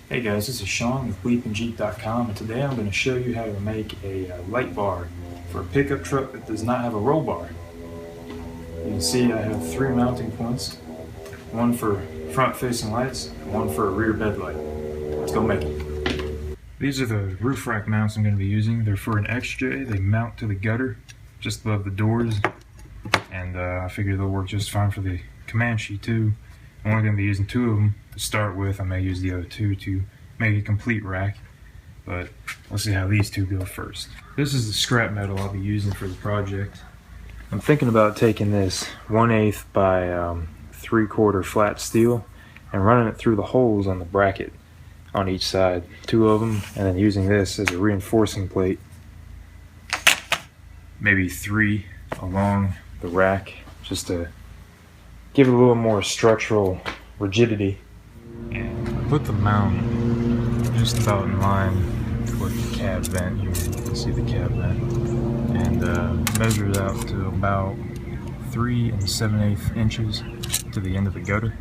Hey guys, this is Sean with BleepinJeep.com, and today I'm going to show you how to make a light bar for a pickup truck that does not have a roll bar. You can see I have 3 mounting points, one for front facing lights and one for a rear bed light. Let's go make it. These are the roof rack mounts I'm going to be using. They're for an XJ. They mount to the gutter just above the doors, and I figure they'll work just fine for the Comanche too. I'm only going to be using 2 of them to start with. I may use the other 2 to make a complete rack, but let's see how these 2 go first. This is the scrap metal I'll be using for the project. I'm thinking about taking this 1/8 by 3/4 flat steel and running it through the holes on the bracket on each side, 2 of them, and then using this as a reinforcing plate, maybe 3 along the rack, just to give it a little more structural rigidity. And I put the mount just about in line with the cab vent here. You can see the cab vent, and measure it out to about 3 7/8 inches to the end of the gutter.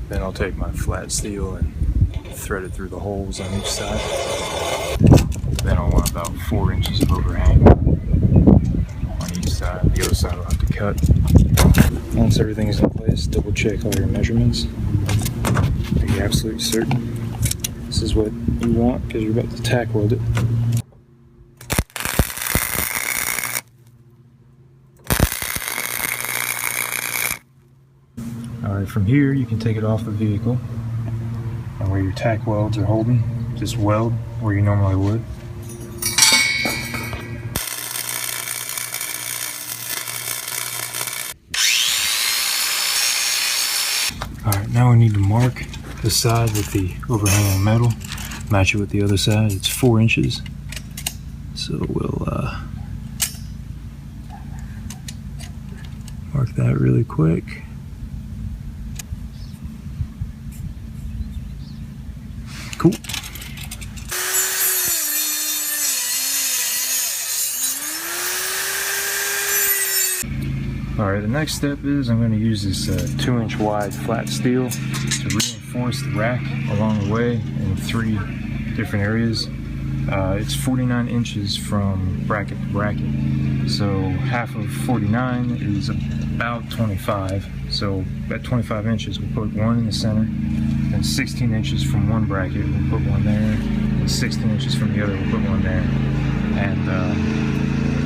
Then I'll take my flat steel and thread it through the holes on each side. Then I'll want about 4 inches of overhang on each side. The other side I'll have to cut. Once everything is in place, double check all your measurements. Be absolutely certain this is what you want, because you're about to tack weld it. Alright, from here you can take it off the vehicle, and where your tack welds are holding, just weld where you normally would. Alright, now we need to mark the side with the overhanging metal, match it with the other side. It's 4 inches, so we'll mark that really quick. Cool. Alright, the next step is I'm going to use this 2-inch wide flat steel to reinforce the rack along the way in 3 different areas. It's 49 inches from bracket to bracket, so half of 49 is about 25. So at 25 inches we'll put one in the center, and 16 inches from one bracket we'll put one there, and 16 inches from the other we'll put one there. And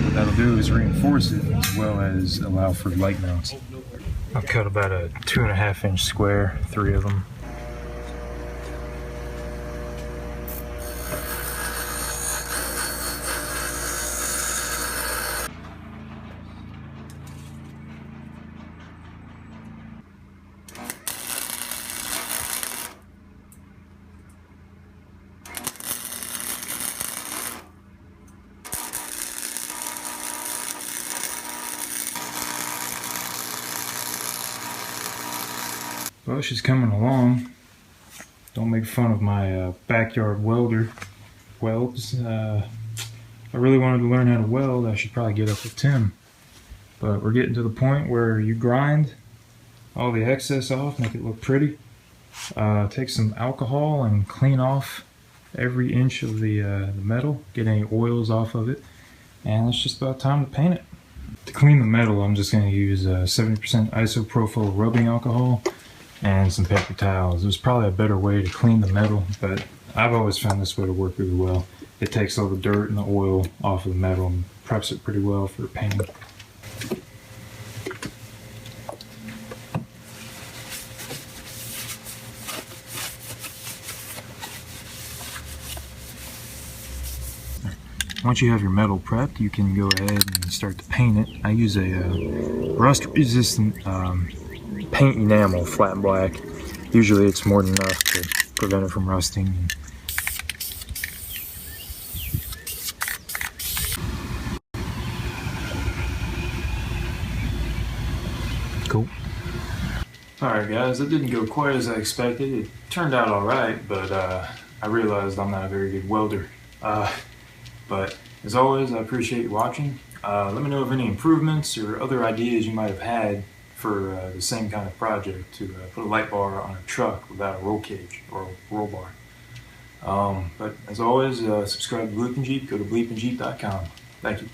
what that'll do is reinforce it as well as allow for light mounts. I'll cut about a 2.5 inch square, 3 of them. Well, she's coming along. Don't make fun of my backyard welds. I really wanted to learn how to weld. I should probably get up with Tim. But we're getting to the point where you grind all the excess off, make it look pretty. Take some alcohol and clean off every inch of the metal, get any oils off of it, and it's just about time to paint it. To clean the metal, I'm just going to use 70% isopropyl rubbing alcohol and some paper towels. There's probably a better way to clean the metal, but I've always found this way to work really well. It takes all the dirt and the oil off of the metal and preps it pretty well for painting. Once you have your metal prepped, you can go ahead and start to paint it. I use a rust-resistant paint enamel, flat and black. Usually it's more than enough to prevent it from rusting. Cool. Alright guys, that didn't go quite as I expected. It turned out alright, but I realized I'm not a very good welder. But as always, I appreciate you watching. Let me know of any improvements or other ideas you might have had for the same kind of project to put a light bar on a truck without a roll cage or a roll bar. But as always, subscribe to BleepinJeep. Go to BleepinJeep.com. Thank you.